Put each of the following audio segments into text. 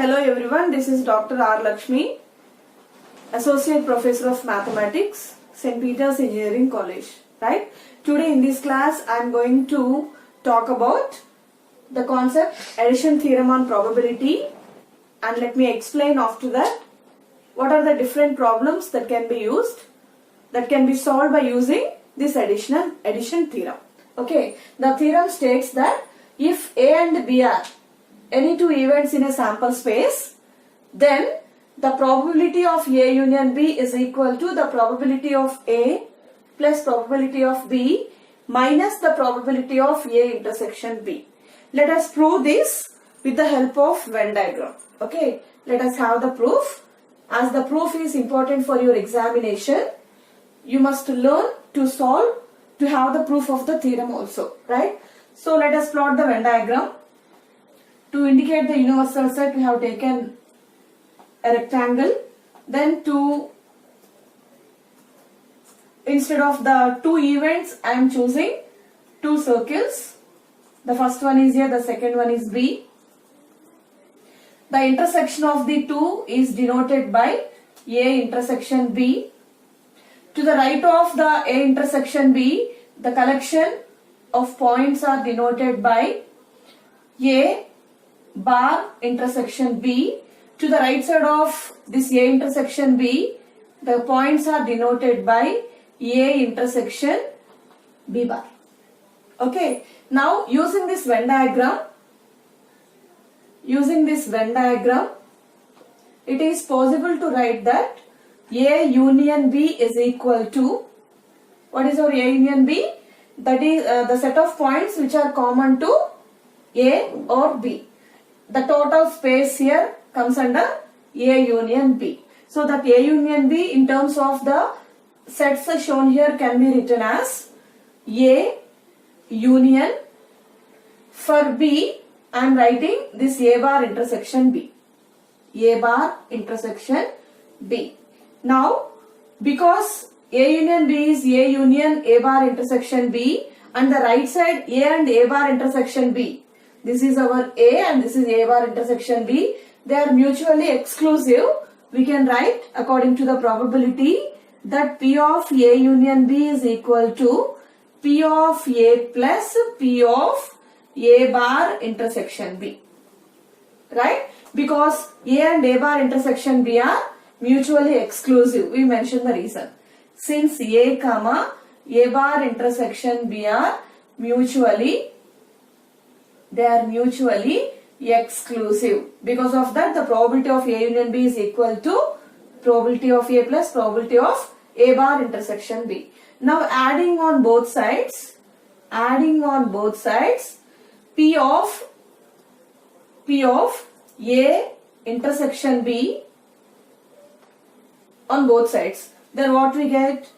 Hello everyone, this is Dr. R. Lakshmi, Associate Professor of Mathematics, St. Peter's Engineering College. Right? Today in this class I am going to talk about the concept addition theorem on probability, and let me explain after that what are the different problems that can be solved by using this addition theorem. Okay, the theorem states that if A and B are any two events in a sample space, then the probability of A union B is equal to the probability of A plus probability of B minus the probability of A intersection B. Let us prove this with the help of Venn diagram. Okay, let us have the proof. As the proof is important for your examination, you must learn to solve to have the proof of the theorem also, right? So let us plot the Venn diagram. To indicate the universal set, we have taken a rectangle. Then instead of the two events, I am choosing two circles. The first one is here, the second one is B. The intersection of the two is denoted by A intersection B. To the right of the A intersection B, the collection of points are denoted by A bar intersection B. To the right side of this A intersection B, the points are denoted by A intersection B bar. Okay, now using this Venn diagram, it is possible to write that A union B is equal to, what is our A union B? That is the set of points which are common to A or B. The total space here comes under A union B. So that A union B in terms of the sets shown here can be written as A union. For B, I am writing this A bar intersection B. A bar intersection B. Now, because A union B is A union A bar intersection B, and the right side A and A bar intersection B, this is our A and this is A bar intersection B, they are mutually exclusive. We can write according to the probability that P of A union B is equal to P of A plus P of A bar intersection B. Right? Because A and A bar intersection B are mutually exclusive. We mentioned the reason. Since A comma A bar intersection B are mutually exclusive. Because of that, the probability of A union B is equal to probability of A plus probability of A bar intersection B. Now adding on both sides, P of A intersection B on both sides. Then what we get?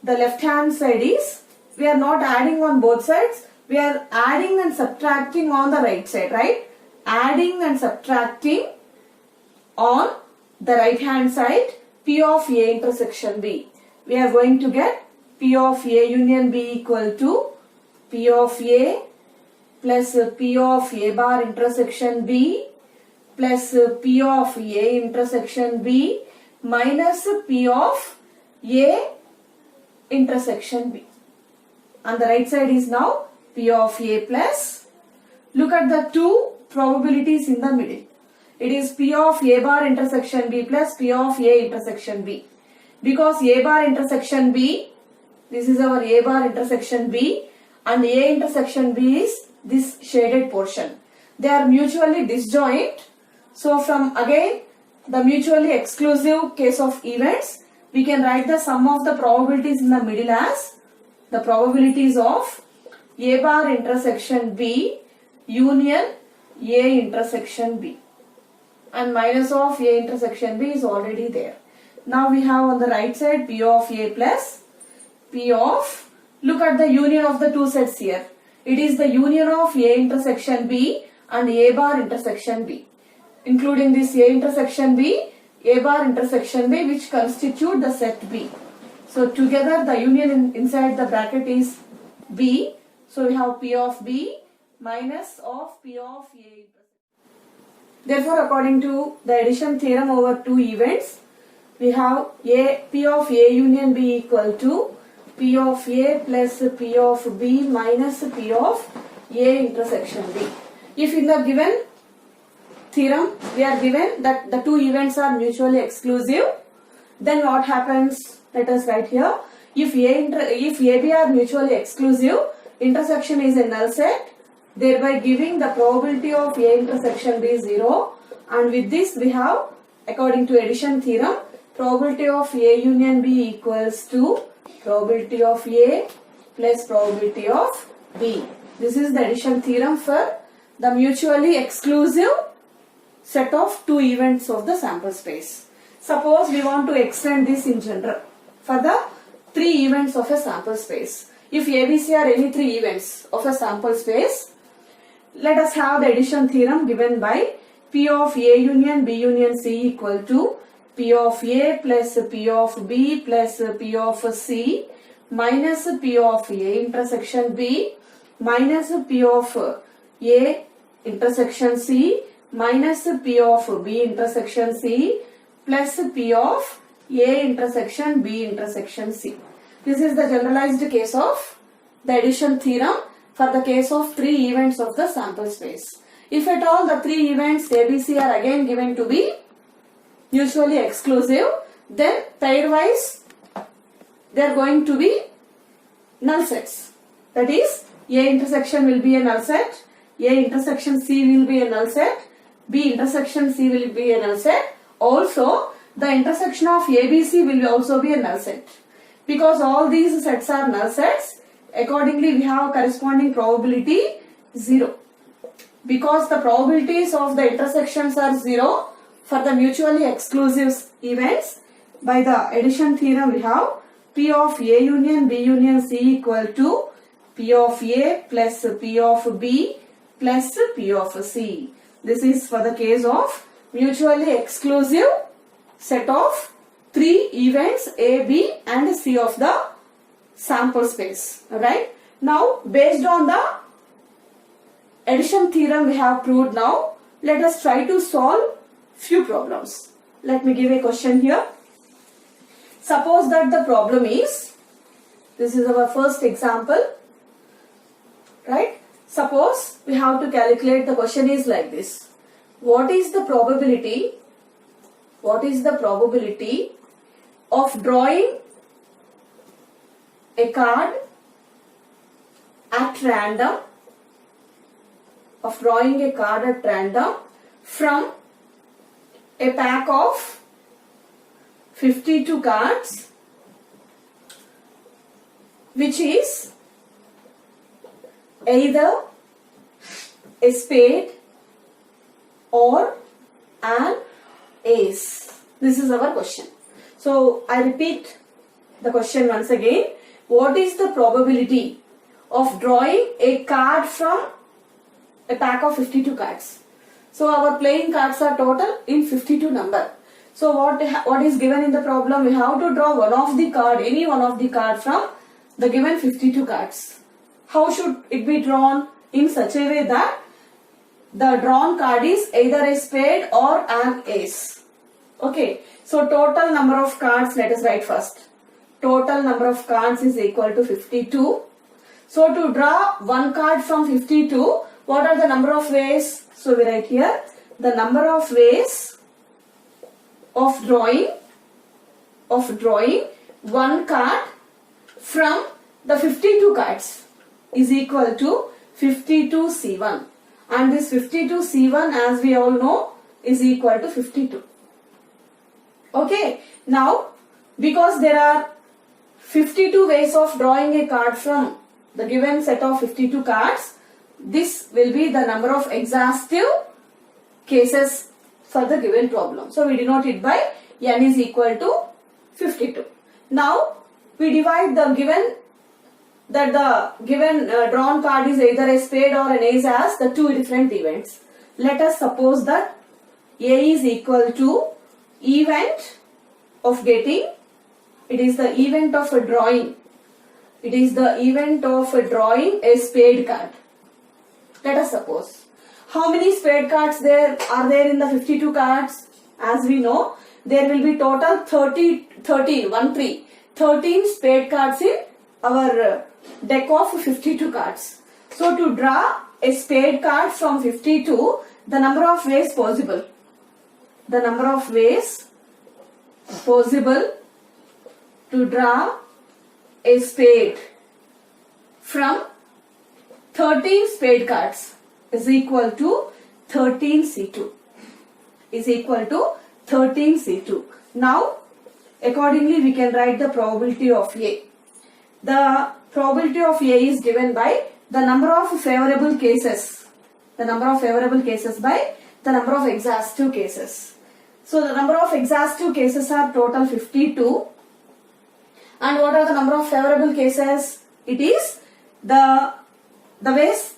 The left hand side is, we are not adding on both sides, we are adding and subtracting on the right side, right? Adding and subtracting on the right hand side P of A intersection B. We are going to get P of A union B equal to P of A plus P of A bar intersection B plus P of A intersection B minus P of A intersection B. And the right side is now P of A plus, look at the two probabilities in the middle. It is P of A bar intersection B plus P of A intersection B. Because A bar intersection B, this is our A bar intersection B, and A intersection B is this shaded portion. They are mutually disjoint. So from again the mutually exclusive case of events, we can write the sum of the probabilities in the middle as the probabilities of A bar intersection B union A intersection B, and minus of A intersection B is already there. Now we have on the right side P of A plus P of, look at the union of the two sets here. It is the union of A intersection B and A bar intersection B, including this A intersection B, A bar intersection B, which constitute the set B. So together the union inside the bracket is B. So we have P of B minus of P of A. Therefore, according to the addition theorem over two events, we have P of A union B equal to P of A plus P of B minus P of A intersection B. If in the given theorem we are given that the two events are mutually exclusive, then what happens? Let us write here. If AB are mutually exclusive, intersection is a null set, thereby giving the probability of A intersection B 0. And with this we have, according to addition theorem, probability of A union B equals to probability of A plus probability of B. This is the addition theorem for the mutually exclusive set of two events of the sample space. Suppose we want to extend this in general for the three events of a sample space. If ABC are any three events of a sample space, let us have the addition theorem given by P of A union B union C equal to P of A plus P of B plus P of C minus P of A intersection B minus P of A intersection C minus P of B intersection C plus P of A intersection B intersection C. This is the generalized case of the addition theorem for the case of three events of the sample space. If at all the three events ABC are again given to be mutually exclusive, then pairwise they are going to be null sets. That is, A intersection will be a null set, A intersection C will be a null set, B intersection C will be a null set. Also, the intersection of ABC will also be a null set. Because all these sets are null sets, accordingly we have corresponding probability 0. Because the probabilities of the intersections are 0 for the mutually exclusive events, by the addition theorem we have P of A union B union C equal to P of A plus P of B plus P of C. This is for the case of mutually exclusive set of three events A, B and C of the sample space. Alright. Now, based on the addition theorem we have proved now, let us try to solve few problems. Let me give a question here. Suppose that the problem is, this is our first example, right? Suppose we have to calculate, the question is like this. What is the probability of drawing a card at random, from a pack of 52 cards, which is either a spade or an ace. This is our question. So I repeat the question once again. What is the probability of drawing a card from a pack of 52 cards? So our playing cards are total in 52 number. So what is given in the problem? We have to draw one of the card, any one of the card from the given 52 cards. How should it be drawn? In such a way that the drawn card is either a spade or an ace. Okay. So total number of cards, let us write first. Total number of cards is equal to 52. So to draw one card from 52, what are the number of ways? So we write here the number of ways of drawing one card from the 52 cards is equal to 52C1, and this 52C1, as we all know, is equal to 52. Okay, now because there are 52 ways of drawing a card from the given set of 52 cards, this will be the number of exhaustive cases for the given problem. So we denote it by n is equal to 52. Now we divide the given drawn card is either a spade or an ace as the two different events. Let us suppose that A is equal to event of getting, it is the event of drawing a spade card. Let us suppose. How many spade cards are there in the 52 cards? As we know, there will be total 13 spade cards in our deck of 52 cards. So to draw a spade card from 52, the number of ways possible. The number of ways possible to draw a spade from 13 spade cards is equal to 13C2. Is equal to 13C2. Now, accordingly, we can write the probability of A. The probability of A is given by the number of favorable cases. The number of favorable cases by the number of exhaustive cases. So, the number of exhaustive cases are total 52. And what are the number of favorable cases? It is the ways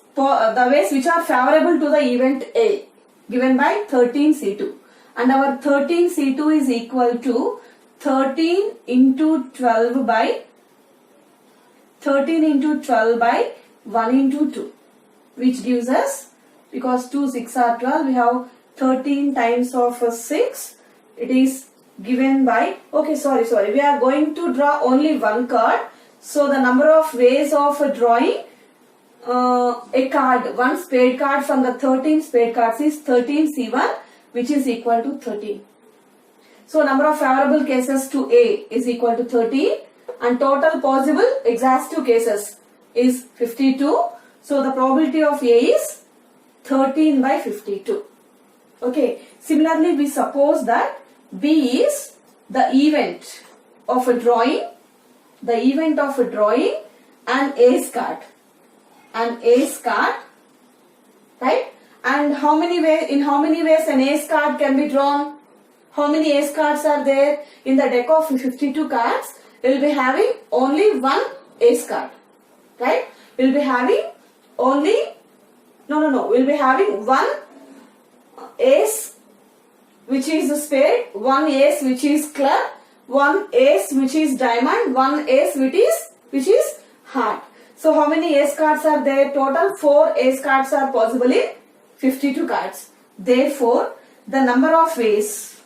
which are favorable to the event A, given by 13C2. And our 13C2 is equal to 13 into 12 by 1 into 2, which gives us, because 2 6 are 12, we have 13 times of 6. It is given by, okay, sorry, we are going to draw only one card. So the number of ways of drawing a card, one spade card from the 13 spade cards is 13C1, which is equal to 13. So number of favorable cases to A is equal to 13 and total possible exhaustive cases is 52. So the probability of A is 13 by 52. Okay. Similarly, we suppose that B is the event of a drawing, an ace card. An ace card, right? And in how many ways an ace card can be drawn? How many ace cards are there? In the deck of 52 cards, we will be having only one ace card, right? We will be having we'll be having one ace which is a spade, one ace which is club, one ace which is diamond, one ace which is heart. So how many ace cards are there? Total 4 ace cards are possible in 52 cards. Therefore, the number of ways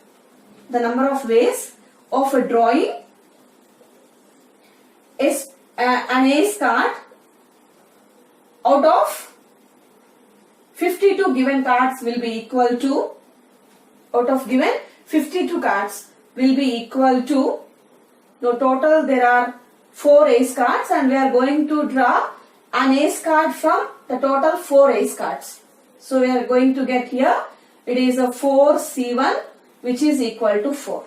of drawing is an ace card out of 52 given cards will be equal to, out of given 52 cards will be equal to, now total there are 4 ace cards and we are going to draw an ace card from the total 4 ace cards. So we are going to get here, it is a 4C1 which is equal to 4.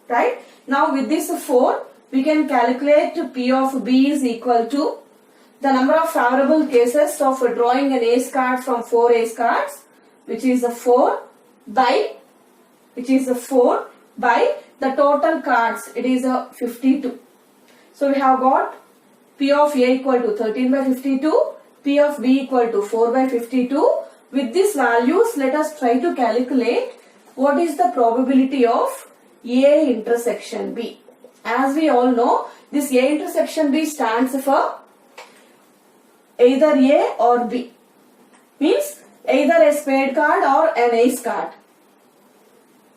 Right? Now with this 4, we can calculate P of B is equal to the number of favorable cases of drawing an ace card from 4 ace cards, which is a 4 by the total cards, it is a 52. So we have got P of A equal to 13 by 52, P of B equal to 4 by 52. With these values, let us try to calculate what is the probability of A intersection B. As we all know, this A intersection B stands for either A or B. Means either a spade card or an ace card.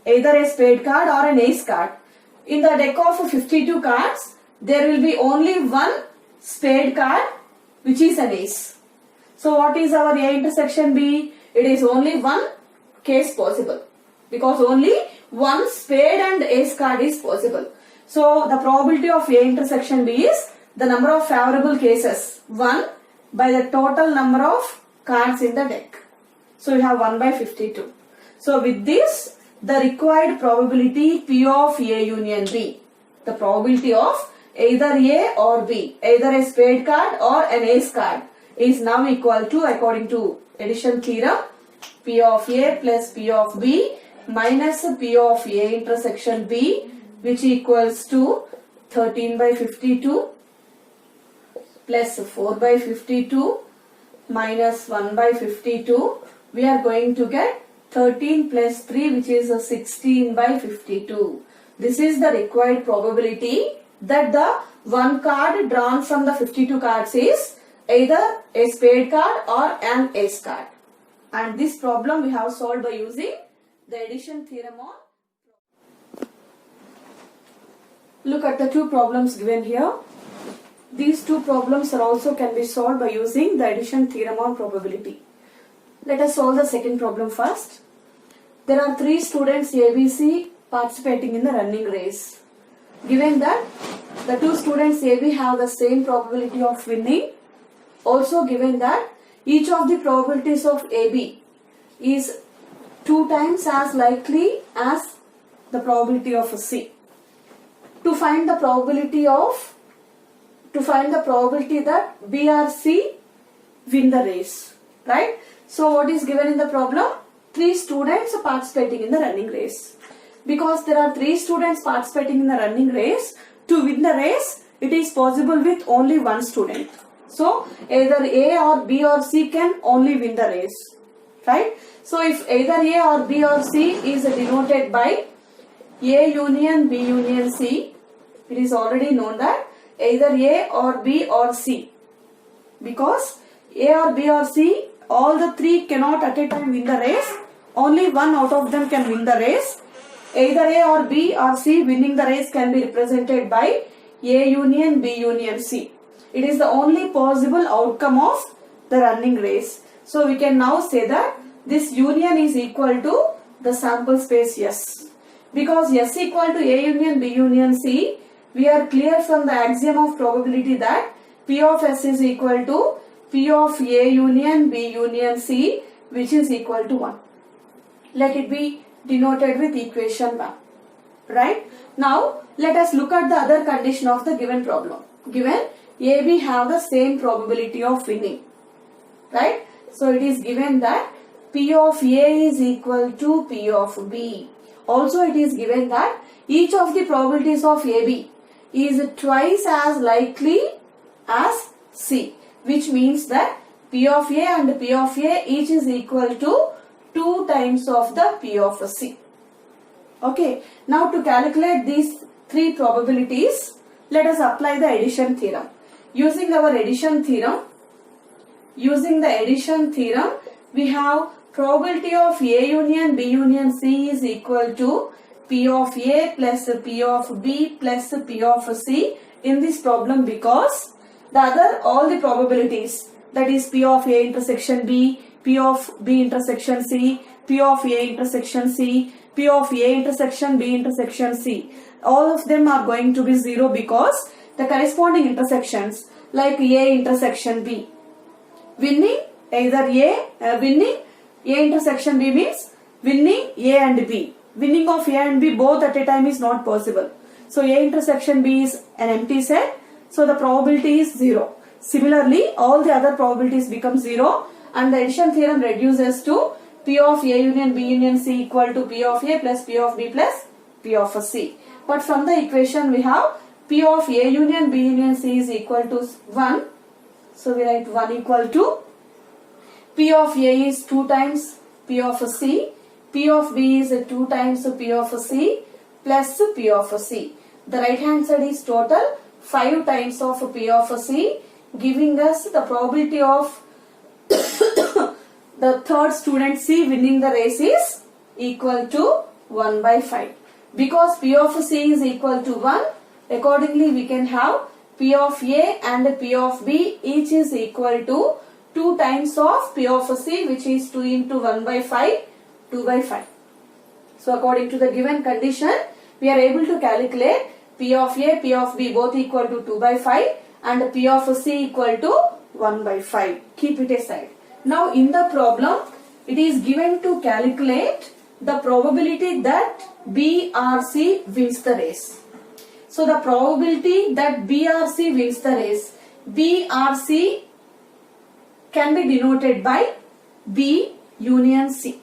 Either a spade card or an ace card. In the deck of 52 cards, there will be only one spade card which is an ace. So what is our A intersection B? It is only one case possible because only one spade and ace card is possible. So the probability of A intersection B is the number of favorable cases 1 by the total number of cards in the deck. So we have 1 by 52. So with this, the required probability P of A union B, the probability of either A or B, either a spade card or an ace card, is now equal to, according to addition theorem, P of A plus P of B minus P of A intersection B, which equals to 13 by 52 plus 4 by 52 minus 1 by 52. We are going to get 13 plus 3, which is 16 by 52. This is the required probability that the one card drawn from the 52 cards is either a spade card or an ace card. And this problem we have solved by using the addition theorem on. Look at the two problems given here. These two problems are also can be solved by using the addition theorem on probability. Let us solve the second problem first. There are 3 students ABC participating in the running race. Given that the 2 students AB have the same probability of winning, also given that each of the probabilities of AB is 2 times as likely as the probability of C. To find the probability that B or C win the race, right? So what is given in the problem? 3 students are participating in the running race. Because there are 3 students participating in the running race, to win the race, it is possible with only one student. So either A or B or C can only win the race, right? So if either A or B or C is denoted by A union B union C, it is already known that either A or B or C. Because A or B or C, all the 3 cannot at a time win the race. Only one out of them can win the race. Either A or B or C winning the race can be represented by A union B union C. It is the only possible outcome of the running race. So we can now say that this union is equal to the sample space S. Because S equal to A union B union C, we are clear from the axiom of probability that P of S is equal to P of A union B union C, which is equal to 1. Let it be denoted with equation 1. Right? Now, let us look at the other condition of the given problem. Given AB have the same probability of winning. Right? So, it is given that P of A is equal to P of B. Also, it is given that each of the probabilities of AB is twice as likely as C, which means that P of A and P of A each is equal to 2 times of the P of C. Okay, now to calculate these 3 probabilities, let us apply the addition theorem. Using our addition theorem, we have probability of A union B union C is equal to P of A plus P of B plus P of C in this problem, because all the probabilities, that is P of A intersection B, P of B intersection C, P of A intersection C, P of A intersection B intersection C, all of them are going to be 0, because the corresponding intersections like A intersection B, winning A intersection B means winning A and B. Winning of A and B both at a time is not possible. So A intersection B is an empty set. So the probability is 0. Similarly, all the other probabilities become 0, and the addition theorem reduces to P of A union B union C equal to P of A plus P of B plus P of C. But from the equation we have P of A union B union C is equal to 1. So we write 1 equal to P of A is 2 times P of C. P of B is 2 times P of C plus P of C. The right hand side is total 5 times of P of C, giving us the probability of the third student C winning the race is equal to 1 by 5. Because P of C is equal to 1, accordingly we can have P of A and P of B each is equal to 2 times of P of C, which is 2 into 1 by 5, 2 by 5. So according to the given condition, we are able to calculate P of A, P of B both equal to 2 by 5 and P of C equal to 1 by 5. Keep it aside. Now in the problem, it is given to calculate the probability that B or C wins the race. So the probability that B or C wins the race, B or C can be denoted by B union C.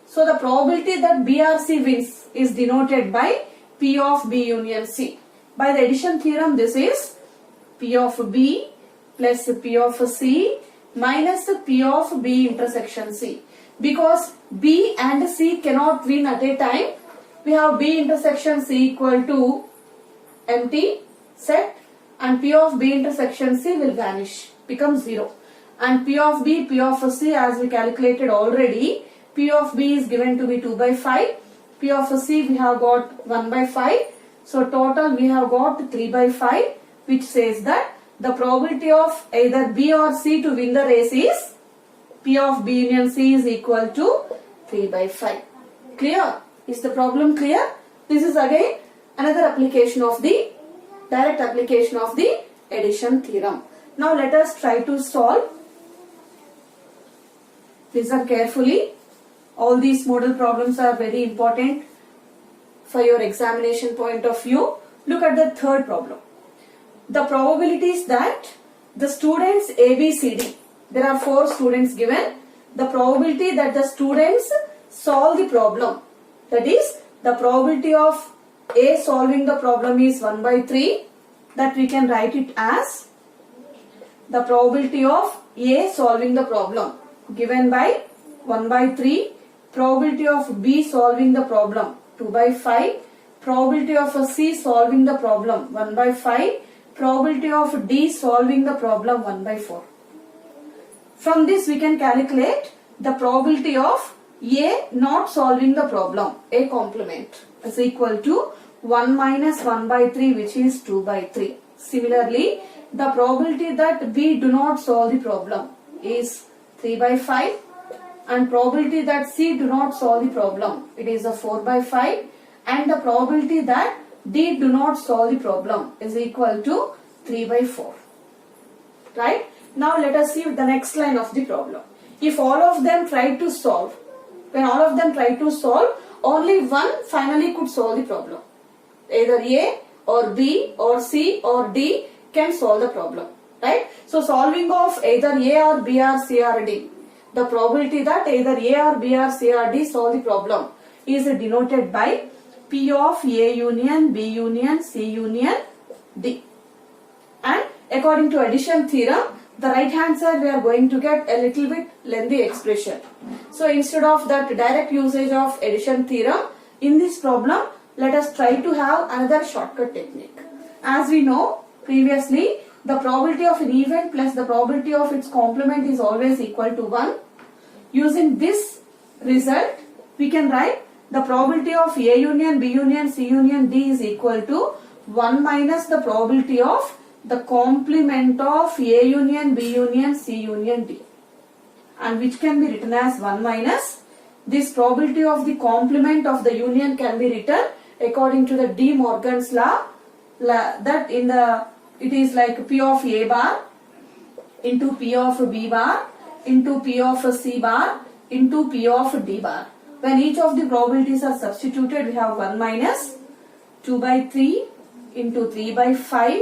So the probability that B or C wins is denoted by P of B union C. By the addition theorem, this is P of B plus P of C minus P of B intersection C. Because B and C cannot win at a time, we have B intersection C equal to empty set and P of B intersection C will vanish, become 0. And P of B, P of C, as we calculated already, P of B is given to be 2 by 5. P of C we have got 1 by 5. So total we have got 3 by 5, which says that the probability of either B or C to win the race is P of B union C is equal to 3 by 5. Clear? Is the problem clear? This is again another application of the direct application of the addition theorem. Now let us try to solve. Listen carefully. All these model problems are very important for your examination point of view. Look at the third problem. The probabilities that the students ABCD, there are 4 students given. The probability that the students solve the problem, that is the probability of A solving the problem is 1 by 3, that we can write it as the probability of A solving the problem given by 1 by 3, probability of B solving the problem 2 by 5, probability of C solving the problem 1 by 5, probability of D solving the problem 1 by 4. From this we can calculate the probability of A not solving the problem, A complement, is equal to 1 minus 1 by 3, which is 2 by 3. Similarly, the probability that B do not solve the problem is 3 by 5, and probability that C do not solve the problem, it is a 4 by 5, and the probability that D do not solve the problem is equal to 3 by 4. Right? Now let us see the next line of the problem. If all of them try to solve, when all of them try to solve, only one finally could solve the problem. Either A or B or C or D can solve the problem. Right? So solving of either A or B or C or D, the probability that either A or B or C or D solve the problem is denoted by P of A union B union C union D. And according to addition theorem, the right hand side we are going to get a little bit lengthy expression. So instead of that direct usage of addition theorem, in this problem, let us try to have another shortcut technique. As we know previously, the probability of an event plus the probability of its complement is always equal to 1. Using this result, we can write the probability of A union B union C union D is equal to 1 minus the probability of the complement of A union B union C union D, and which can be written as 1 minus this probability of the complement of the union can be written according to the De Morgan's law, that in the it is like P of A bar into P of B bar into P of C bar into P of D bar. When each of the probabilities are substituted, we have 1 minus 2 by 3 into 3 by 5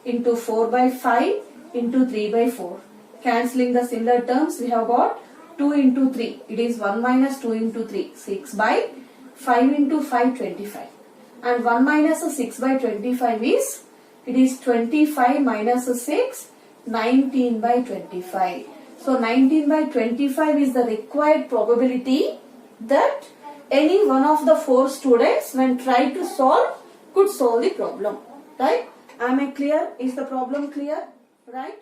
into 4 by 5 into 3 by 4. Cancelling the similar terms, we have got 2 into 3. It is 1 minus 2 into 3. 6 by 5 into 5, 25. And 1 minus 6 by 25 is, it is 25 minus 6, 19 by 25. So 19 by 25 is the required probability that any one of the 4 students, when try to solve, could solve the problem. Right? Am I clear? Is the problem clear? Right?